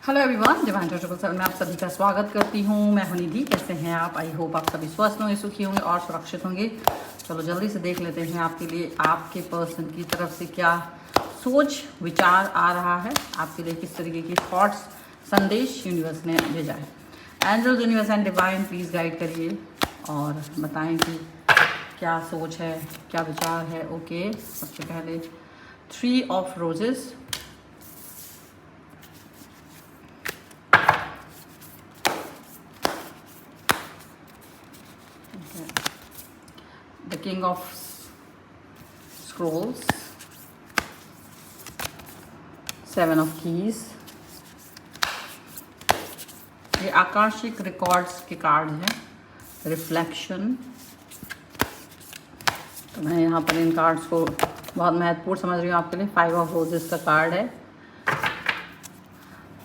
Hello everyone, divine triple में आप सभी का स्वागत करती हूँ। मैं हूं निधि। कैसे हैं आप? आई होप आप सभी स्वस्थ होंगे, सुखी होंगे और सुरक्षित होंगे। चलो जल्दी से देख लेते हैं आपके लिए आपके पर्सन की तरफ से क्या सोच विचार आ रहा है, आपके लिए किस तरीके की थॉट्स संदेश यूनिवर्स ने भेजा है। Angels, universe and divine please guide करिए और बताएं कि क्या सोच है, क्या विचार है। ओके, सबसे पहले 3 of roses, the king of scrolls, 7 of keys। ये आकाशिक रिकॉर्ड्स के कार्ड हैं, रिफ्लेक्शन। तो मैं यहाँ पर इन कार्ड्स को बहुत महत्वपूर्ण समझ रही हूँ आपके लिए। 5 ऑफ रोजेस का कार्ड है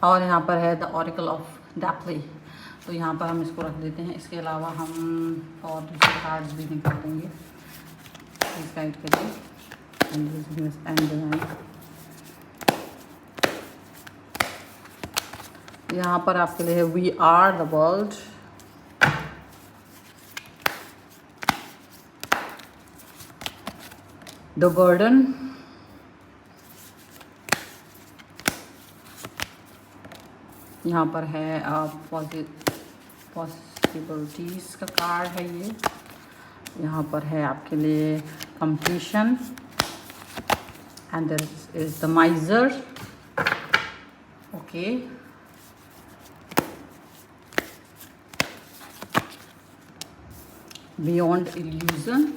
और यहाँ पर है द ऑरिकल ऑफ डैप्ली। तो यहाँ पर हम इसको रख देते हैं। इसके अलावा हम और दूसरे कार्ड्स भी निकाल देंगे। प्लीज गाइड करिए एंड डिवाइन। यहाँ पर आपके लिए है we are the world, the burden, यहाँ पर है पॉसिबिलिटीज का कार्ड है ये। यहाँ पर है आपके लिए completion and there is the miser. Okay, beyond illusion,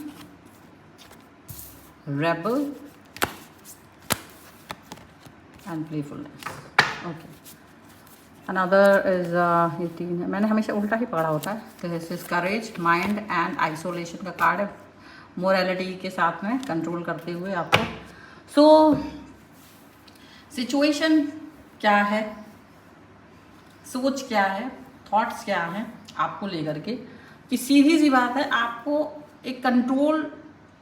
rebel and playfulness. Okay, another is ये 3 है। मैंने हमेशा उल्टा ही पढ़ा होता है। This is courage, mind and isolation का कार्ड है। मोरालिटी के साथ में कंट्रोल करते हुए आपको। सो सिचुएशन क्या है, सोच क्या है, थॉट्स क्या है आपको लेकर के, कि सीधी सी बात है, आपको एक कंट्रोल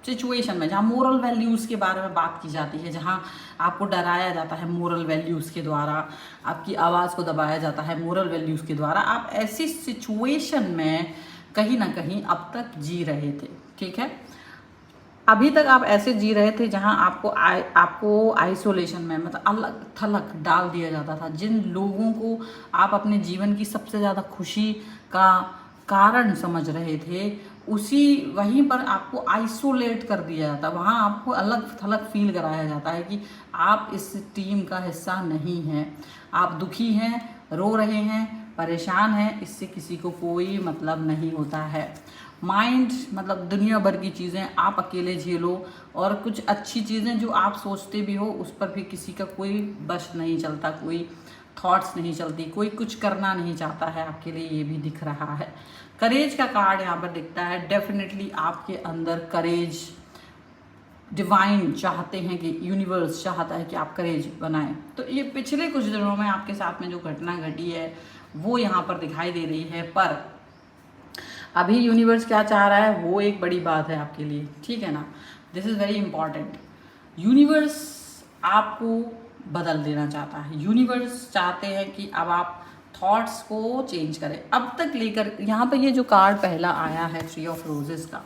सिचुएशन में जहाँ मोरल वैल्यूज़ के बारे में बात की जाती है, जहाँ आपको डराया जाता है मोरल वैल्यूज़ के द्वारा, आपकी आवाज़ को दबाया जाता है मोरल वैल्यूज़ के द्वारा, आप ऐसी सिचुएशन में कहीं ना कहीं अब तक जी रहे थे। ठीक है, अभी तक आप ऐसे जी रहे थे जहाँ आपको आइसोलेशन में, मतलब अलग थलग डाल दिया जाता था। जिन लोगों को आप अपने जीवन की सबसे ज़्यादा खुशी का कारण समझ रहे थे, वहीं पर आपको आइसोलेट कर दिया जाता, वहाँ आपको अलग थलग फील कराया जाता है कि आप इस टीम का हिस्सा नहीं हैं, आप दुखी हैं, रो रहे हैं, परेशान हैं, इससे किसी को कोई मतलब नहीं होता है। माइंड मतलब दुनिया भर की चीज़ें आप अकेले झेलो, और कुछ अच्छी चीज़ें जो आप सोचते भी हो उस पर भी किसी का कोई बस नहीं चलता, कोई थॉट्स नहीं चलती, कोई कुछ करना नहीं चाहता है आपके लिए, ये भी दिख रहा है। करेज का कार्ड यहाँ पर दिखता है। डेफिनेटली आपके अंदर करेज, डिवाइन चाहते हैं कि यूनिवर्स चाहता है कि आप करेज बनाएं। तो ये पिछले कुछ दिनों में आपके साथ में जो घटना घटी है वो यहाँ पर दिखाई दे रही है, पर अभी यूनिवर्स क्या चाह रहा है वो एक बड़ी बात है आपके लिए। ठीक है ना, this is very important. Universe आपको बदल देना चाहता है। यूनिवर्स चाहते हैं कि अब आप थॉट्स को चेंज करें। अब तक लेकर यहाँ पर ये जो कार्ड पहला आया है 3 ऑफ रोजेस का,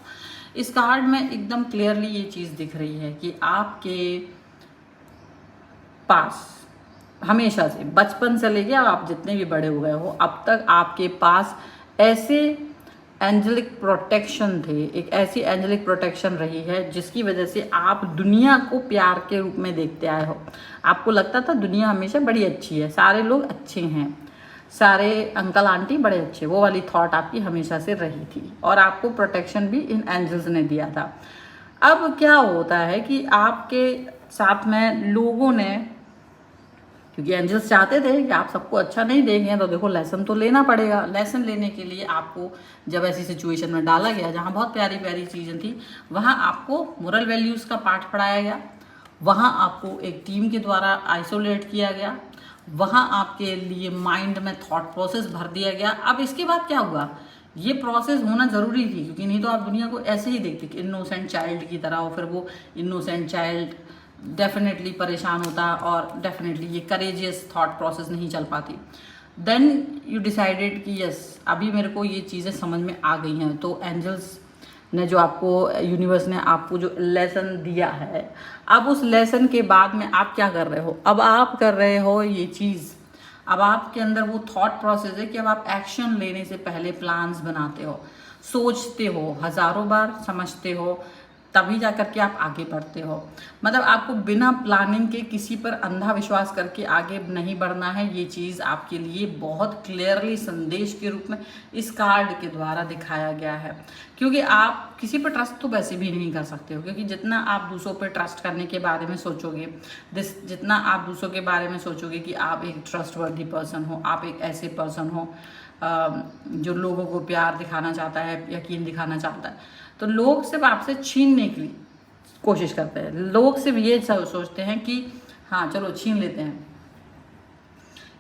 इस कार्ड में एकदम क्लियरली ये चीज़ दिख रही है कि आपके पास हमेशा से, बचपन से लेके आप जितने भी बड़े हो गए हो, अब तक आपके पास ऐसे एंजेलिक प्रोटेक्शन थे, एक ऐसी एंजेलिक प्रोटेक्शन रही है जिसकी वजह से आप दुनिया को प्यार के रूप में देखते आए हो। आपको लगता था दुनिया हमेशा बड़ी अच्छी है, सारे लोग अच्छे हैं, सारे अंकल आंटी बड़े अच्छे, वो वाली थॉट आपकी हमेशा से रही थी, और आपको प्रोटेक्शन भी इन एंजल्स ने दिया था। अब क्या होता है कि आपके साथ में लोगों ने, क्योंकि एंजल्स चाहते थे कि आप सबको अच्छा नहीं देखें, तो देखो लेसन तो लेना पड़ेगा। लेसन लेने के लिए आपको जब ऐसी सिचुएशन में डाला गया जहाँ बहुत प्यारी प्यारी चीज़ें थी, वहाँ आपको मोरल वैल्यूज़ का पाठ पढ़ाया गया, वहाँ आपको एक टीम के द्वारा आइसोलेट किया गया, वहाँ आपके लिए माइंड में थॉट प्रोसेस भर दिया गया। अब इसके बाद क्या हुआ, ये प्रोसेस होना ज़रूरी थी, क्योंकि नहीं तो आप दुनिया को ऐसे ही देखते कि इनोसेंट चाइल्ड की तरह, और फिर वो इनोसेंट चाइल्ड डेफिनेटली परेशान होता और डेफिनेटली ये करेजियस थॉट प्रोसेस नहीं चल पाती। देन यू डिसाइडेड कि यस अभी मेरे को ये चीज़ें समझ में आ गई हैं, तो एंजल्स ने जो आपको, यूनिवर्स ने आपको जो लेसन दिया है, अब उस लेसन के बाद में आप क्या कर रहे हो, अब आप कर रहे हो ये चीज़, अब आपके अंदर वो थॉट प्रोसेस है कि अब आप एक्शन लेने से पहले प्लान्स बनाते हो, सोचते हो, हज़ारों बार समझते हो, तभी जा करके आप आगे बढ़ते हो। मतलब आपको बिना प्लानिंग के किसी पर अंधा विश्वास करके आगे नहीं बढ़ना है। ये चीज़ आपके लिए बहुत क्लियरली संदेश के रूप में इस कार्ड के द्वारा दिखाया गया है, क्योंकि आप किसी पर ट्रस्ट तो वैसे भी नहीं कर सकते हो, क्योंकि जितना आप दूसरों पर ट्रस्ट करने के बारे में सोचोगे, जितना आप दूसरों के बारे में सोचोगे कि आप एक ट्रस्टवर्दी पर्सन हो, आप एक ऐसे पर्सन हो जो लोगों को प्यार दिखाना चाहता है, यकीन दिखाना चाहता है, तो लोग सिर्फ आपसे छीनने की कोशिश करते हैं। लोग सिर्फ ये सोचते हैं कि हाँ चलो छीन लेते हैं।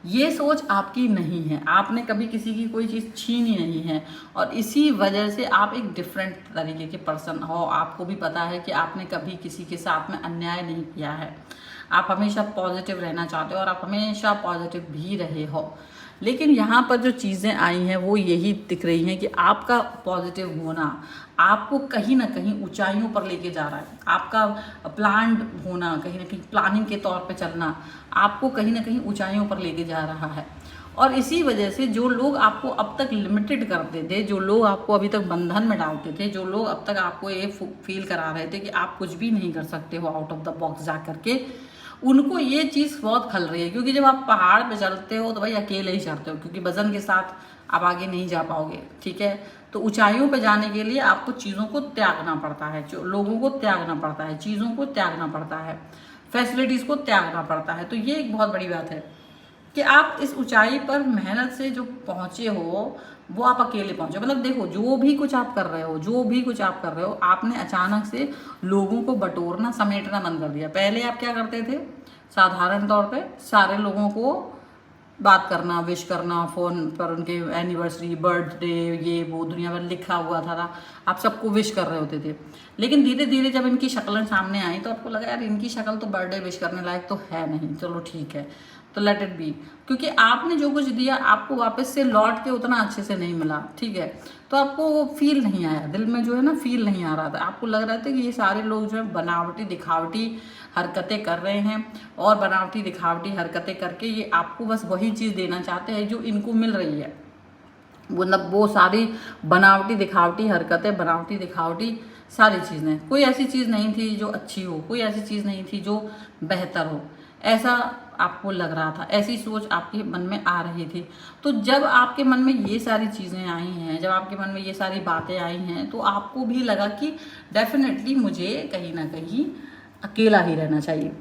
ये सोच आपकी नहीं है, आपने कभी किसी की कोई चीज़ छीनी नहीं है, और इसी वजह से आप एक डिफरेंट तरीके के पर्सन हो। आपको भी पता है कि आपने कभी किसी के साथ में अन्याय नहीं किया है, आप हमेशा पॉजिटिव रहना चाहते हो और आप हमेशा पॉजिटिव भी रहे हो। लेकिन यहाँ पर जो चीज़ें आई हैं वो यही दिख रही हैं कि आपका पॉजिटिव होना आपको कहीं ना कहीं ऊंचाइयों पर लेके जा रहा है। आपका प्लान्ड होना, कहीं ना कहीं प्लानिंग के तौर पे चलना आपको कहीं ना कहीं ऊंचाइयों पर लेके जा रहा है। और इसी वजह से जो लोग आपको अब तक लिमिटेड करते थे, जो लोग आपको अभी तक बंधन में डालते थे, जो लोग अब तक आपको ये फील करा रहे थे कि आप कुछ भी नहीं कर सकते हो आउट ऑफ द बॉक्स जा करके, उनको ये चीज़ बहुत खल रही है। क्योंकि जब आप पहाड़ पे चलते हो तो भाई अकेले ही चढ़ते हो, क्योंकि वजन के साथ आप आगे नहीं जा पाओगे, ठीक है। तो ऊंचाइयों पे जाने के लिए आपको चीज़ों को त्यागना पड़ता है, जो लोगों को त्यागना पड़ता है, चीज़ों को त्यागना पड़ता है, फैसिलिटीज़ को त्यागना पड़ता है। तो ये एक बहुत बड़ी बात है कि आप इस ऊंचाई पर मेहनत से जो पहुँचे हो वो आप अकेले पहुँचे। मतलब देखो, जो भी कुछ आप कर रहे हो, जो भी कुछ आप कर रहे हो, आपने अचानक से लोगों को बटोरना, समेटना बंद कर दिया। पहले आप क्या करते थे, साधारण तौर पे सारे लोगों को बात करना, विश करना, फ़ोन पर उनके एनिवर्सरी, बर्थडे, ये वो दुनिया भर लिखा हुआ था, आप सबको विश कर रहे होते थे। लेकिन धीरे धीरे जब इनकी शक्लें सामने आई तो आपको लगा यार इनकी शक्ल तो बर्थडे विश करने लायक तो है नहीं, चलो ठीक है, तो लेट इट बी। क्योंकि आपने जो कुछ दिया आपको वापस से लौट के उतना अच्छे से नहीं मिला, ठीक है। तो आपको वो फील नहीं आया, दिल में जो है ना फील नहीं आ रहा था। आपको लग रहा था कि ये सारे लोग जो है बनावटी दिखावटी हरकतें कर रहे हैं, और बनावटी दिखावटी हरकतें करके ये आपको बस वही चीज़ देना चाहते हैं जो इनको मिल रही है। मतलब वो सारी बनावटी दिखावटी हरकतें, बनावटी दिखावटी सारी चीज़ें, कोई ऐसी चीज़ नहीं थी जो अच्छी हो, कोई ऐसी चीज़ नहीं थी जो बेहतर हो, ऐसा आपको लग रहा था, ऐसी सोच आपके मन में आ रही थी। तो जब आपके मन में ये सारी चीज़ें आई हैं, जब आपके मन में ये सारी बातें आई हैं, तो आपको भी लगा कि डेफिनेटली मुझे कहीं ना कहीं अकेला ही रहना चाहिए,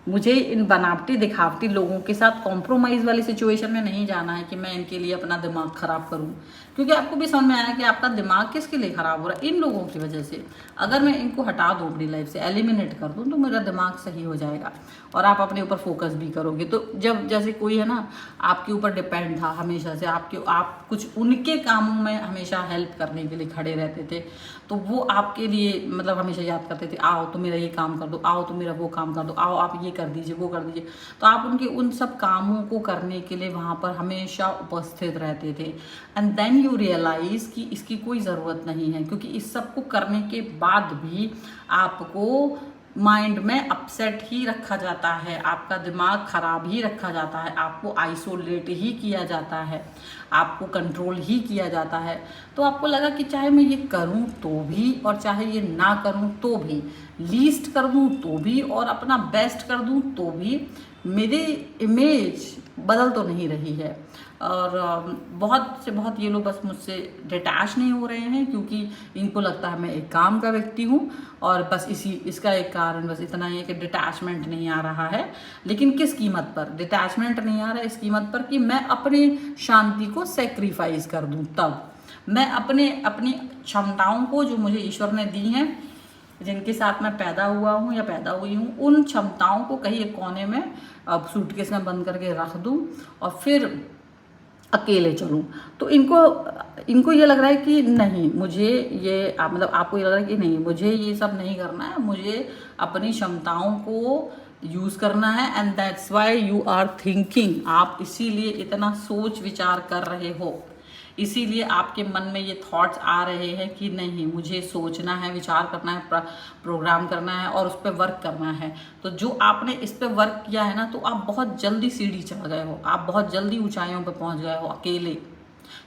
मुझे इन बनावटी दिखावटी लोगों के साथ कॉम्प्रोमाइज़ वाली सिचुएशन में नहीं जाना है कि मैं इनके लिए अपना दिमाग ख़राब करूं। क्योंकि आपको भी समझ में आया कि आपका दिमाग किसके लिए ख़राब हो रहा है, इन लोगों की वजह से। अगर मैं इनको हटा दूँ अपनी लाइफ से, एलिमिनेट कर दूँ, तो मेरा दिमाग सही हो जाएगा और आप अपने ऊपर फोकस भी करोगे। तो जब जैसे कोई है ना आपके ऊपर डिपेंड था हमेशा से, आप कुछ उनके कामों में हमेशा हेल्प करने के लिए खड़े रहते थे, तो वो आपके लिए मतलब हमेशा याद करते थे, आओ तो मेरा ये काम कर दो, आओ तो मेरा वो काम कर दो, आओ आप ये कर दीजिए, वो कर दीजिए। तो आप उनके उन सब कामों को करने के लिए वहाँ पर हमेशा उपस्थित रहते थे। एंड देन यू रियलाइज़ कि इसकी कोई ज़रूरत नहीं है, क्योंकि इस सब को करने के बाद भी आपको माइंड में अपसेट ही रखा जाता है, आपका दिमाग ख़राब ही रखा जाता है, आपको आइसोलेट ही किया जाता है, आपको कंट्रोल ही किया जाता है। तो आपको लगा कि चाहे मैं ये करूं तो भी और चाहे ये ना करूं तो भी, लीस्ट कर दूं तो भी और अपना बेस्ट कर दूं तो भी, मेरी इमेज बदल तो नहीं रही है। और बहुत से बहुत ये लोग बस मुझसे डिटैच नहीं हो रहे हैं, क्योंकि इनको लगता है मैं एक काम का व्यक्ति हूँ, और बस इसका एक कारण बस इतना ही है कि डिटैचमेंट नहीं आ रहा है। लेकिन किस कीमत पर डिटैचमेंट नहीं आ रहा है? इस कीमत पर कि मैं अपनी शांति को सेक्रीफाइस कर दूँ, तब मैं अपनी क्षमताओं को जो मुझे ईश्वर ने दी हैं, जिनके साथ मैं पैदा हुआ हूँ या पैदा हुई हूँ, उन क्षमताओं को कहीं एक कोने में सूटकेस में बंद करके रख दूँ, और फिर अकेले चलूं। तो इनको इनको ये लग रहा है कि नहीं मुझे ये मतलब आपको ये लग रहा है कि नहीं मुझे ये सब नहीं करना है, मुझे अपनी क्षमताओं को यूज़ करना है, and that's why you are thinking. आप इसीलिए इतना सोच विचार कर रहे हो, इसीलिए आपके मन में ये थॉट्स आ रहे हैं कि नहीं मुझे सोचना है, विचार करना है, प्रोग्राम करना है और उस पर वर्क करना है। तो जो आपने इस पर वर्क किया है ना, तो आप बहुत जल्दी सीढ़ी चढ़ गए हो, आप बहुत जल्दी ऊंचाइयों पर पहुंच गए हो अकेले,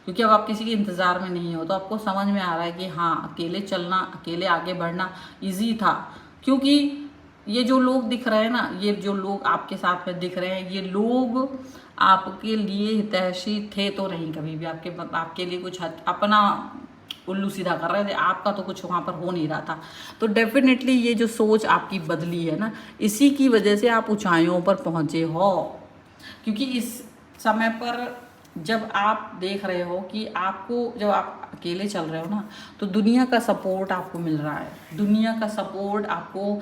क्योंकि अब आप किसी के इंतज़ार में नहीं हो। तो आपको समझ में आ रहा है कि हाँ अकेले चलना, अकेले आगे बढ़ना ईजी था। क्योंकि ये जो लोग दिख रहे हैं ना, ये जो लोग आपके साथ में दिख रहे हैं, ये लोग आपके लिए हितैषी थे तो नहीं, कभी भी आपके लिए कुछ अपना उल्लू सीधा कर रहे थे, आपका तो कुछ वहाँ पर हो नहीं रहा था। तो डेफिनेटली ये जो सोच आपकी बदली है ना, इसी की वजह से आप ऊंचाइयों पर पहुँचे हो। क्योंकि इस समय पर जब आप देख रहे हो कि आपको, जब आप अकेले चल रहे हो ना, तो दुनिया का सपोर्ट आपको मिल रहा है, दुनिया का सपोर्ट आपको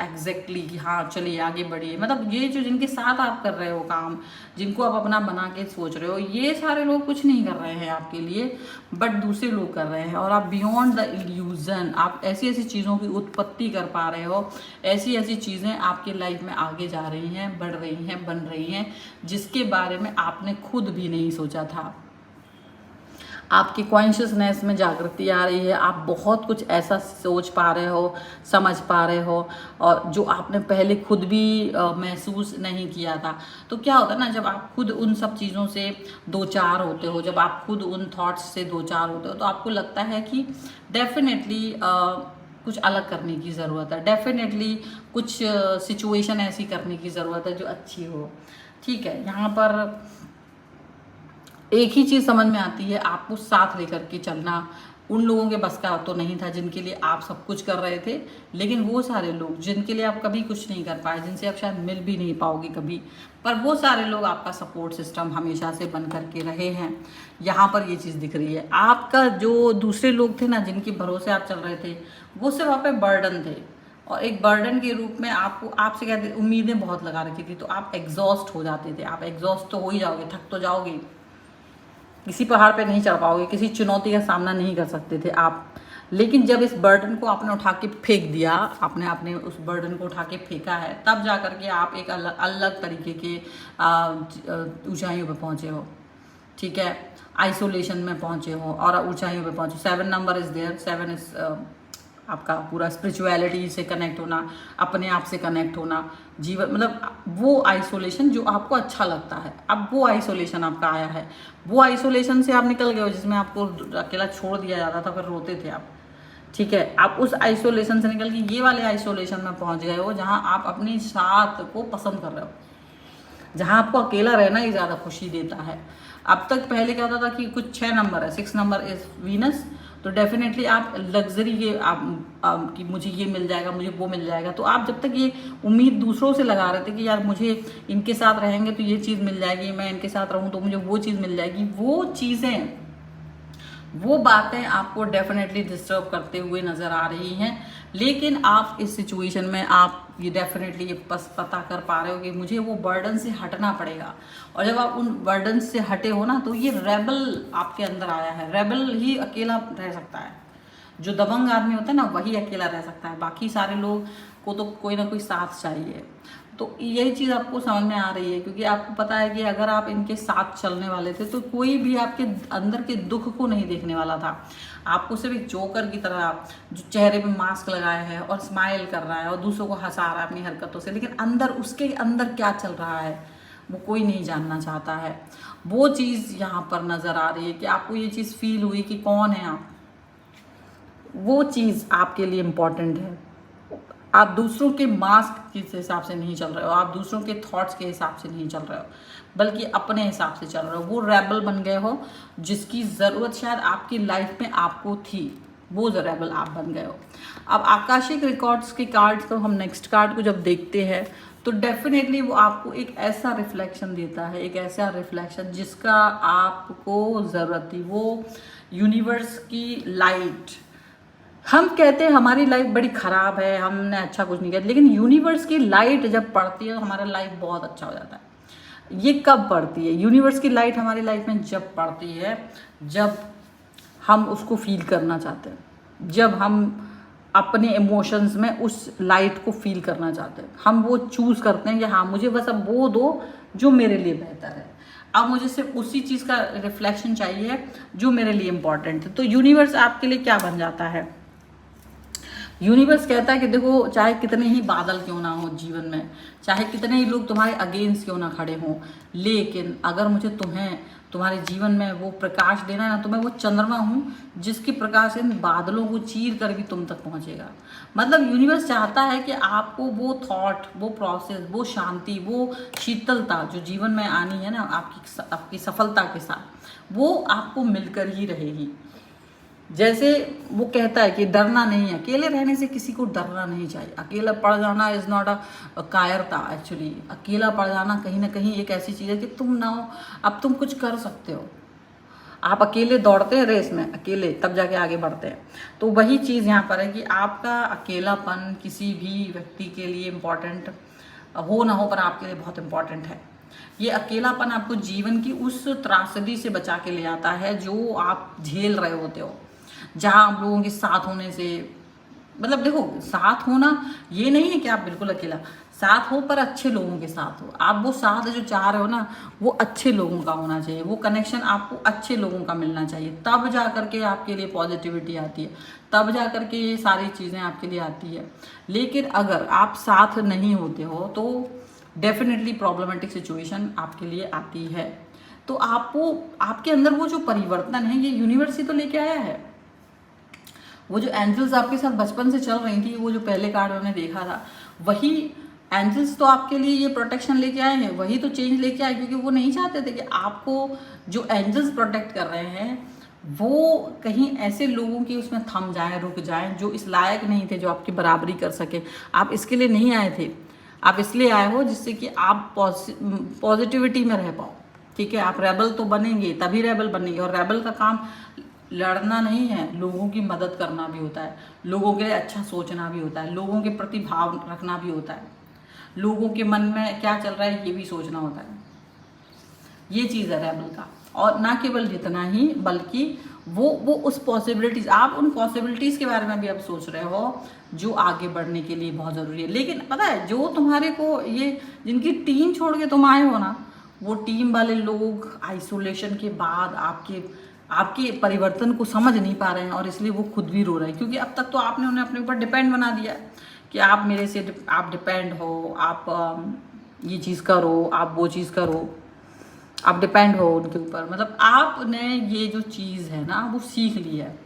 एग्जैक्टली कि हाँ चलिए आगे बढ़िए। मतलब ये जो जिनके साथ आप कर रहे हो काम, जिनको आप अपना बना के सोच रहे हो, ये सारे लोग कुछ नहीं कर रहे हैं आपके लिए, बट दूसरे लोग कर रहे हैं। और आप बियॉन्ड द इल्यूजन, आप ऐसी ऐसी चीज़ों की उत्पत्ति कर पा रहे हो, ऐसी ऐसी चीज़ें आपकी लाइफ में आगे जा रही हैं, बढ़ रही हैं, बन रही हैं, जिसके बारे में आपने खुद भी नहीं सोचा था। आपकी कॉन्शियसनेस में जागृति आ रही है, आप बहुत कुछ ऐसा सोच पा रहे हो, समझ पा रहे हो, और जो आपने पहले खुद भी महसूस नहीं किया था। तो क्या होता है ना, जब आप खुद उन सब चीज़ों से दो चार होते हो, जब आप खुद उन थॉट्स से दो चार होते हो, तो आपको लगता है कि डेफिनेटली कुछ अलग करने की ज़रूरत है, डेफिनेटली कुछ सिचुएशन ऐसी करने की ज़रूरत है जो अच्छी हो। ठीक है, यहाँ पर एक ही चीज़ समझ में आती है, आपको साथ लेकर के चलना उन लोगों के बस का तो नहीं था जिनके लिए आप सब कुछ कर रहे थे, लेकिन वो सारे लोग जिनके लिए आप कभी कुछ नहीं कर पाए, जिनसे आप शायद मिल भी नहीं पाओगे कभी, पर वो सारे लोग आपका सपोर्ट सिस्टम हमेशा से बन करके रहे हैं। यहाँ पर ये चीज़ दिख रही है। आपका जो दूसरे लोग थे ना, जिनके भरोसे आप चल रहे थे, वो सिर्फ आप पे बर्डन थे, और एक बर्डन के रूप में आपको, आपसे कहते उम्मीदें बहुत लगा रखी थी, तो आप एग्जॉस्ट हो जाते थे। आप एग्जॉस्ट तो हो ही जाओगे, थक तो जाओगे, किसी पहाड़ पे नहीं चढ़ पाओगे, किसी चुनौती का सामना नहीं कर सकते थे आप। लेकिन जब इस बर्डन को आपने उठा के फेंक दिया, आपने उस बर्डन को उठा के फेंका है, तब जा करके आप एक अलग अलग तरीके के ऊंचाइयों पे पहुंचे हो। ठीक है, आइसोलेशन में पहुंचे हो और ऊंचाइयों पे पहुंचे। 7 नंबर इज देयर, 7 इज आपका पूरा स्पिरिचुअलिटी से कनेक्ट होना, अपने आप से कनेक्ट होना, जीवन, मतलब वो आइसोलेशन जो आपको अच्छा लगता है। अब वो आइसोलेशन आपका आया है, वो आइसोलेशन से आप निकल गए हो जिसमें आपको अकेला छोड़ दिया जाता था, फिर रोते थे आप। ठीक है, आप उस आइसोलेशन से निकल के ये वाले आइसोलेशन में पहुंच गए हो, जहां आप अपनी साथ को पसंद कर रहे हो, जहां आपको अकेला रहना ही ज़्यादा खुशी देता है। अब तक पहले क्या होता था कि कुछ 6 नंबर है, 6 नंबर इज वीनस, तो डेफिनेटली आप लग्जरी के कि मुझे ये मिल जाएगा, मुझे वो मिल जाएगा, तो आप जब तक ये उम्मीद दूसरों से लगा रहे थे कि यार मुझे इनके साथ रहेंगे तो ये चीज़ मिल जाएगी, मैं इनके साथ रहूँ तो मुझे वो चीज़ मिल जाएगी, वो चीज़ें, वो बातें आपको डेफिनेटली डिस्टर्ब करते हुए नज़र आ रही हैं। लेकिन आप इस सिचुएशन में आप ये डेफिनेटली ये पता कर पा रहे हो कि मुझे वो बर्डन से हटना पड़ेगा। और जब आप उन बर्डन से हटे हो ना, तो ये रेबल आपके अंदर आया है। रेबल ही अकेला रह सकता है, जो दबंग आदमी होता है ना, वही अकेला रह सकता है, बाकी सारे लोग को तो कोई ना कोई साथ चाहिए। तो यही चीज़ आपको समझ में आ रही है, क्योंकि आपको पता है कि अगर आप इनके साथ चलने वाले थे तो कोई भी आपके अंदर के दुख को नहीं देखने वाला था। आपको सिर्फ एक जोकर की तरह, जो चेहरे पे मास्क लगाया है और स्माइल कर रहा है और दूसरों को हंसा रहा है अपनी हरकतों से, लेकिन अंदर, उसके अंदर क्या चल रहा है वो कोई नहीं जानना चाहता है। वो चीज़ यहाँ पर नज़र आ रही है कि आपको ये चीज़ फील हुई कि कौन है आप, वो चीज़ आपके लिए इम्पॉर्टेंट है। आप दूसरों के मास्क के हिसाब से नहीं चल रहे हो, आप दूसरों के थॉट्स के हिसाब से नहीं चल रहे हो, बल्कि अपने हिसाब से चल रहे हो। वो रेबल बन गए हो जिसकी ज़रूरत शायद आपकी लाइफ में आपको थी, वो रेबल आप बन गए हो। अब आकाशिक रिकॉर्ड्स के कार्ड्स को, हम नेक्स्ट कार्ड को जब देखते हैं तो डेफिनेटली वो आपको एक ऐसा रिफ्लेक्शन देता है, एक ऐसा रिफ्लेक्शन जिसका आपको ज़रूरत थी। वो यूनिवर्स की लाइट, हम कहते हैं हमारी लाइफ बड़ी ख़राब है, हमने अच्छा कुछ नहीं किया, लेकिन यूनिवर्स की लाइट जब पड़ती है तो हमारा लाइफ बहुत अच्छा हो जाता है। ये कब पड़ती है? यूनिवर्स की लाइट हमारी लाइफ में जब पड़ती है जब हम उसको फील करना चाहते हैं, जब हम अपने इमोशंस में उस लाइट को फील करना चाहते हैं, हम वो चूज़ करते हैं कि हाँ मुझे बस अब वो दो जो मेरे लिए बेहतर है, अब मुझे सिर्फ उसी चीज़ का रिफ्लेक्शन चाहिए जो मेरे लिए इम्पॉर्टेंट है। तो यूनिवर्स आपके लिए क्या बन जाता है? यूनिवर्स कहता है कि देखो, चाहे कितने ही बादल क्यों ना हो जीवन में, चाहे कितने ही लोग तुम्हारे अगेंस्ट क्यों ना खड़े हों, लेकिन अगर मुझे तुम्हें तुम्हारे जीवन में वो प्रकाश देना है ना, तो मैं वो चंद्रमा हूँ जिसकी प्रकाश इन बादलों को चीर कर भी तुम तक पहुँचेगा। मतलब यूनिवर्स चाहता है कि आपको वो थॉट, वो प्रोसेस, वो शांति, वो शीतलता जो जीवन में आनी है ना आपकी सफलता के साथ, वो आपको मिलकर ही रहेगी। जैसे वो कहता है कि डरना नहीं है, अकेले रहने से किसी को डरना नहीं चाहिए। अकेला पड़ जाना इज़ नॉट अ कायरता। एक्चुअली अकेला पड़ जाना कहीं ना कहीं एक ऐसी चीज़ है कि तुम ना हो, अब तुम कुछ कर सकते हो। आप अकेले दौड़ते हैं रेस में, अकेले तब जाके आगे बढ़ते हैं। तो वही चीज़ यहाँ पर है कि आपका अकेलापन किसी भी व्यक्ति के लिए इम्पॉर्टेंट हो ना हो, पर आपके लिए बहुत इम्पॉर्टेंट है। ये अकेलापन आपको जीवन की उस त्रासदी से बचा के ले आता है जो आप झेल रहे होते हो, जहाँ आप लोगों के साथ होने से, मतलब देखो, साथ होना ये नहीं है कि आप बिल्कुल अकेला साथ हो, पर अच्छे लोगों के साथ हो। आप वो साथ जो चाह रहे हो ना, वो अच्छे लोगों का होना चाहिए, वो कनेक्शन आपको अच्छे लोगों का मिलना चाहिए, तब जा करके आपके लिए पॉजिटिविटी आती है, तब जा करके ये सारी चीज़ें आपके लिए आती है। लेकिन अगर आप साथ नहीं होते हो तो डेफिनेटली प्रॉब्लमेटिक सिचुएशन आपके लिए आती है। तो आपको, आपके अंदर वो जो परिवर्तन है, ये यूनिवर्स ही तो लेके आया है। वो जो एंजल्स आपके साथ बचपन से चल रही थी, वो जो पहले कार्ड हमने देखा था, वही एंजल्स तो आपके लिए ये प्रोटेक्शन लेके आए हैं, वही तो चेंज लेके आए, क्योंकि वो नहीं चाहते थे कि आपको जो एंजल्स प्रोटेक्ट कर रहे हैं वो कहीं ऐसे लोगों की उसमें थम जाएं, रुक जाएं, जो इस लायक नहीं थे, जो आपकी बराबरी कर सके। आप इसके लिए नहीं आए थे, आप इसलिए आए हो जिससे कि आप पॉजिटिविटी में रह पाओ। ठीक है, आप रेबल तो बनेंगे, तभी रेबल बनेंगे, और रेबल का काम लड़ना नहीं है, लोगों की मदद करना भी होता है, लोगों के लिए अच्छा सोचना भी होता है, लोगों के प्रति भाव रखना भी होता है, लोगों के मन में क्या चल रहा है ये भी सोचना होता है। ये चीज़ है रेबल का। और ना केवल जितना ही, बल्कि वो उस पॉसिबिलिटीज़, आप उन पॉसिबिलिटीज़ के बारे में भी आप सोच रहे हो जो आगे बढ़ने के लिए बहुत ज़रूरी है। लेकिन पता है, जो तुम्हारे को ये जिनकी टीम छोड़ के तुम आए हो ना, वो टीम वाले लोग आइसोलेशन के बाद आपके परिवर्तन को समझ नहीं पा रहे हैं, और इसलिए वो खुद भी रो रहे हैं, क्योंकि अब तक तो आपने उन्हें अपने ऊपर डिपेंड बना दिया है कि आप मेरे से आप डिपेंड हो, आप ये चीज़ करो, आप वो चीज़ करो, आप डिपेंड हो उनके ऊपर। मतलब आपने ये जो चीज़ है ना, वो सीख लिया है,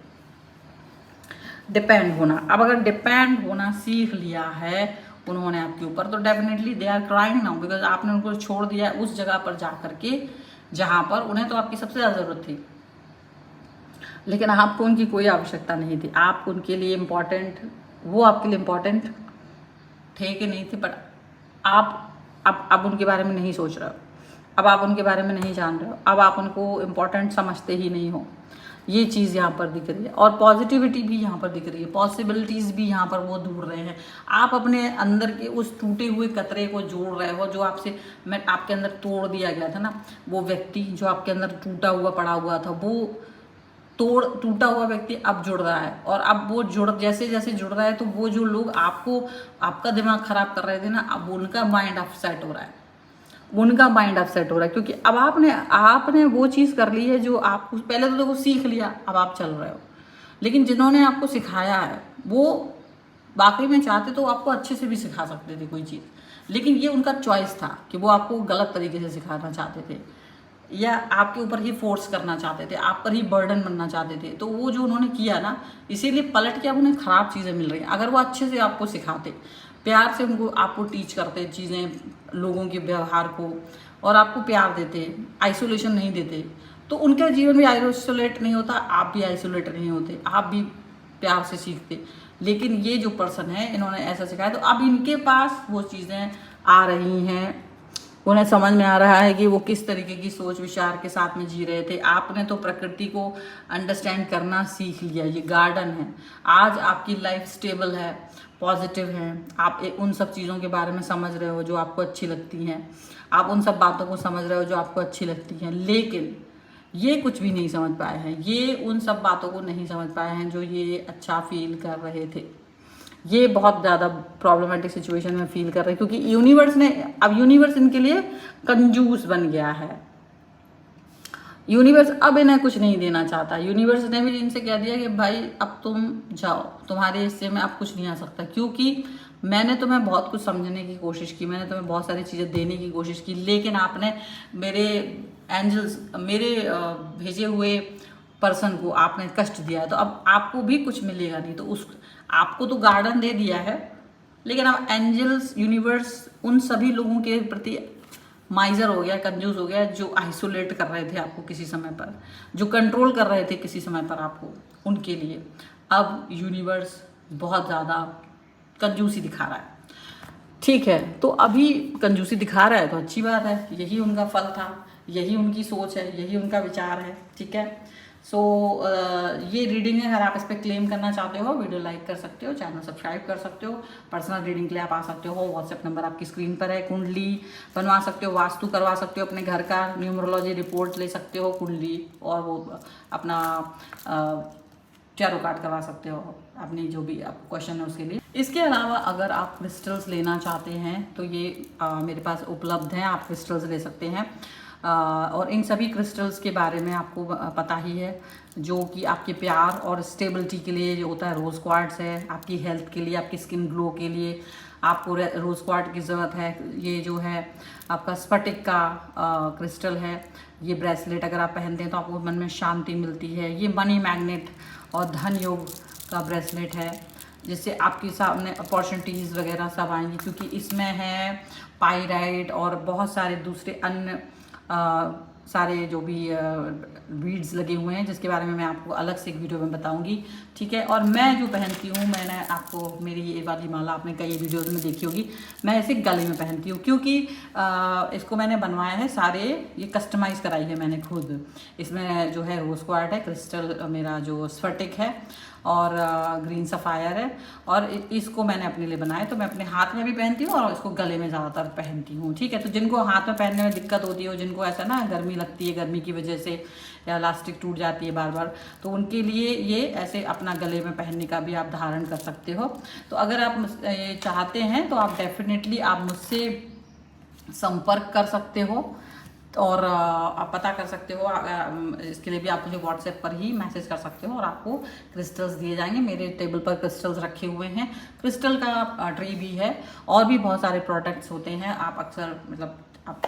डिपेंड होना। अब अगर डिपेंड होना सीख लिया है उन्होंने आपके ऊपर, तो definitely they are crying now, because आपने उनको छोड़ दिया है उस जगह पर जा करके जहाँ पर उन्हें तो आपकी सबसे ज़्यादा ज़रूरत थी, लेकिन आपको उनकी कोई आवश्यकता नहीं थी। आप उनके लिए इम्पोर्टेंट, वो आपके लिए इम्पोर्टेंट थे कि नहीं थे, बट आप अब उनके बारे में नहीं सोच रहे हो, अब आप उनके बारे में नहीं जान रहे हो, अब आप उनको इम्पोर्टेंट समझते ही नहीं हो। ये चीज़ यहाँ पर दिख रही है, और पॉजिटिविटी भी यहाँ पर दिख रही है, पॉसिबिलिटीज़ भी यहाँ पर वो ढूंढ रहे हैं। आप अपने अंदर के उस टूटे हुए कतरे को जोड़ रहे हो, जो आपके अंदर तोड़ दिया गया था ना, वो व्यक्ति जो आपके अंदर टूटा हुआ पड़ा हुआ था, वो टूटा हुआ व्यक्ति अब जुड़ रहा है। और अब वो जैसे जैसे जुड़ रहा है, तो वो जो लोग आपका दिमाग खराब कर रहे थे ना, अब उनका माइंड अपसेट हो रहा है, उनका माइंड अपसेट हो रहा है, क्योंकि अब आपने वो चीज़ कर ली है जो आपको पहले तो देखो सीख लिया, अब आप चल रहे हो। लेकिन जिन्होंने आपको सिखाया है वो वाकई में चाहते तो आपको अच्छे से भी सिखा सकते थे कोई चीज़, लेकिन ये उनका चॉइस था कि वो आपको गलत तरीके से सिखाना चाहते थे, या आपके ऊपर ही फोर्स करना चाहते थे, आप पर ही बर्डन बनना चाहते थे। तो वो जो उन्होंने किया ना, इसीलिए पलट के अब उन्हें ख़राब चीज़ें मिल रही हैं। अगर वो अच्छे से आपको सिखाते, प्यार से आपको टीच करते चीज़ें, लोगों के व्यवहार को, और आपको प्यार देते, आइसोलेशन नहीं देते, तो उनके जीवन भी आइसोलेट नहीं होता, आप भी आइसोलेट नहीं होते, आप भी प्यार से सीखते। लेकिन ये जो पर्सन है, इन्होंने ऐसा सिखाया, तो अब इनके पास वो चीज़ें आ रही हैं, उन्हें समझ में आ रहा है कि वो किस तरीके की सोच विचार के साथ में जी रहे थे। आपने तो प्रकृति को अंडरस्टैंड करना सीख लिया, ये गार्डन है, आज आपकी लाइफ स्टेबल है, पॉजिटिव हैं, आप उन सब चीज़ों के बारे में समझ रहे हो जो आपको अच्छी लगती हैं, आप उन सब बातों को समझ रहे हो जो आपको अच्छी लगती हैं, लेकिन ये कुछ भी नहीं समझ पाए हैं, ये उन सब बातों को नहीं समझ पाए हैं जो ये अच्छा फील कर रहे थे। ये बहुत ज़्यादा प्रॉब्लमेटिक सिचुएशन में फील कर रहे हैं, क्योंकि यूनिवर्स इनके लिए कंजूस बन गया है। यूनिवर्स अब इन्हें कुछ नहीं देना चाहता। यूनिवर्स ने भी इनसे कह दिया कि भाई अब तुम जाओ, तुम्हारे हिस्से में अब कुछ नहीं आ सकता, क्योंकि मैंने तुम्हें बहुत कुछ समझने की कोशिश की, मैंने तुम्हें बहुत सारी चीज़ें देने की कोशिश की, लेकिन आपने मेरे एंजल्स, मेरे भेजे हुए पर्सन को आपने कष्ट दिया है, तो अब आपको भी कुछ मिलेगा नहीं। तो उस आपको तो गार्डन दे दिया है, लेकिन अब एंजल्स, यूनिवर्स उन सभी लोगों के प्रति माइजर हो गया, कंजूस हो गया, जो आइसोलेट कर रहे थे आपको किसी समय पर, जो कंट्रोल कर रहे थे किसी समय पर आपको, उनके लिए अब यूनिवर्स बहुत ज़्यादा कंजूसी दिखा रहा है। ठीक है, तो अभी कंजूसी दिखा रहा है तो अच्छी बात है, यही उनका फल था, यही उनकी सोच है, यही उनका विचार है। ठीक है, सो ये रीडिंग है। अगर आप इस पर क्लेम करना चाहते हो, वीडियो लाइक कर सकते हो, चैनल सब्सक्राइब कर सकते हो, पर्सनल रीडिंग के लिए आप आ सकते हो, व्हाट्सएप नंबर आपकी स्क्रीन पर है, कुंडली बनवा सकते हो, वास्तु करवा सकते हो अपने घर का, न्यूमरोलॉजी रिपोर्ट ले सकते हो, कुंडली और वो अपना टैरो कार्ड करवा सकते हो, अपनी जो भी आप क्वेश्चन है उसके लिए। इसके अलावा अगर आप क्रिस्टल्स लेना चाहते हैं तो ये मेरे पास उपलब्ध हैं, आप क्रिस्टल्स ले सकते हैं। और इन सभी क्रिस्टल्स के बारे में आपको पता ही है, जो कि आपके प्यार और स्टेबिलिटी के लिए जो होता है, रोज़ क्वार्ट्स है, आपकी हेल्थ के लिए, आपकी स्किन ग्लो के लिए आपको रोज़ क्वार्ट्स की ज़रूरत है। ये जो है आपका स्फटिक का क्रिस्टल है, ये ब्रेसलेट अगर आप पहनते हैं तो आपको मन में शांति मिलती है। ये मनी मैग्नेट और धन योग का ब्रेसलेट है, जिससे आपके सामने अपॉर्चुनिटीज़ वगैरह सब आएंगी, क्योंकि इसमें है पाइराइट और बहुत सारे दूसरे अन्य सारे जो भी बीड्स लगे हुए हैं, जिसके बारे में मैं आपको अलग से एक वीडियो में बताऊंगी। ठीक है, और मैं जो पहनती हूँ, मैंने आपको मेरी ये वाली माला आपने कई वीडियोस में देखी होगी, मैं इसे गले में पहनती हूँ, क्योंकि इसको मैंने बनवाया है, सारे ये कस्टमाइज़ कराई है मैंने खुद। इसमें जो है रोज़ क्वार्ट्ज है, क्रिस्टल मेरा जो स्फटिक है और ग्रीन सफ़ायर है, और इसको मैंने अपने लिए बनाया, तो मैं अपने हाथ में भी पहनती हूँ और इसको गले में ज़्यादातर पहनती हूँ। ठीक है, तो जिनको हाथ में पहनने में दिक्कत होती है, जिनको ऐसा ना गर्मी लगती है, गर्मी की वजह से या इलास्टिक टूट जाती है बार बार, तो उनके लिए ये ऐसे अपना गले में पहनने का भी आप धारण कर सकते हो। तो अगर आप ये चाहते हैं तो आप डेफिनेटली आप मुझसे संपर्क कर सकते हो और आप पता कर सकते हो। इसके लिए भी आप मुझे व्हाट्सएप पर ही मैसेज कर सकते हो और आपको क्रिस्टल्स दिए जाएंगे। मेरे टेबल पर क्रिस्टल्स रखे हुए हैं, क्रिस्टल का ट्री भी है, और भी बहुत सारे प्रोडक्ट्स होते हैं। आप अक्सर मतलब आप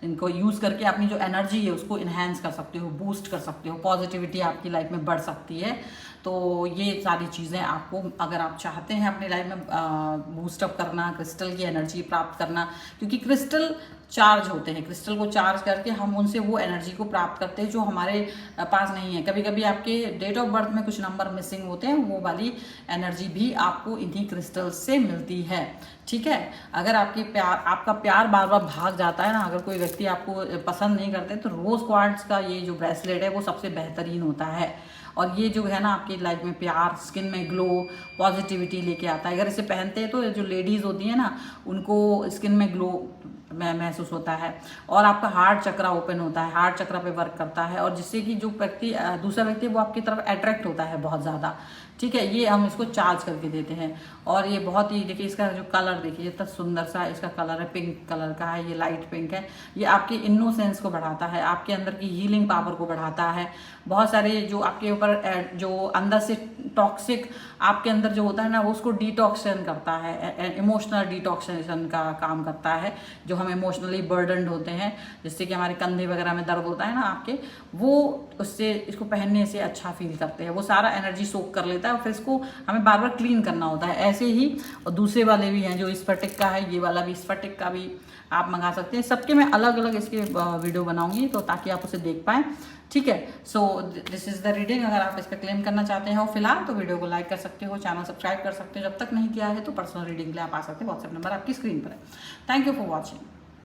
इनको यूज़ करके अपनी जो एनर्जी है उसको इन्हेंस कर सकते हो, बूस्ट कर सकते हो, पॉजिटिविटी आपकी लाइफ में बढ़ सकती है। तो ये सारी चीज़ें आपको, अगर आप चाहते हैं अपनी लाइफ में बूस्टअप करना, क्रिस्टल की एनर्जी प्राप्त करना, क्योंकि क्रिस्टल चार्ज होते हैं, क्रिस्टल को चार्ज करके हम उनसे वो एनर्जी को प्राप्त करते हैं जो हमारे पास नहीं है। कभी कभी आपके डेट ऑफ बर्थ में कुछ नंबर मिसिंग होते हैं, वो वाली एनर्जी भी आपको इन्हीं क्रिस्टल्स से मिलती है। ठीक है, अगर आपका प्यार बार बार भाग जाता है ना, अगर कोई व्यक्ति आपको पसंद नहीं करते, तो रोज़ क्वार्ट्ज का ये जो ब्रेसलेट है वो सबसे बेहतरीन होता है। और ये जो है ना आपकी लाइफ में प्यार, स्किन में ग्लो, पॉजिटिविटी लेके आता है। अगर इसे पहनते हैं तो जो लेडीज़ होती हैं ना, उनको स्किन में ग्लो महसूस होता है, और आपका हार्ट चक्रा ओपन होता है, हार्ट चक्रा पे वर्क करता है, और जिससे कि जो व्यक्ति दूसरा व्यक्ति वो आपकी तरफ अट्रैक्ट होता है बहुत ज़्यादा। ठीक है, ये हम इसको चार्ज करके देते हैं। और ये बहुत ही, देखिए इसका जो कलर देखिए, इतना सुंदर सा इसका कलर है, पिंक कलर का है, ये लाइट पिंक है। ये आपकी इनोसेंस को बढ़ाता है, आपके अंदर की हीलिंग पावर को बढ़ाता है। बहुत सारे जो आपके ऊपर जो अंदर से टॉक्सिक आपके अंदर जो होता है ना, वो उसको डिटॉक्सन करता है, इमोशनल डिटॉक्सिनेशन का काम करता है। जो हम इमोशनली बर्डनड होते हैं, जिससे कि हमारे कंधे वगैरह में दर्द होता है ना आपके, वो उससे इसको पहनने से अच्छा फील करते हैं। वो सारा एनर्जी सोक कर लेता है और फिर इसको हमें बार बार क्लीन करना होता है। ऐसे ही और दूसरे वाले भी हैं, जो स्फटिक का है, ये वाला भी स्फटिक का भी आप मंगा सकते हैं। सबके मैं अलग अलग इसके वीडियो बनाऊंगी, तो ताकि आप उसे देख पाएँ। ठीक है, so this is the reading. अगर आप इस पर क्लेम करना चाहते हो फिलहाल, तो वीडियो को लाइक कर सकते हो, चैनल सब्सक्राइब कर सकते हो। जब तक नहीं किया है तो पर्सनल रीडिंग के लिए आप आ सकते हो, व्हाट्सएप नंबर आपकी स्क्रीन पर है। Thank you for watching.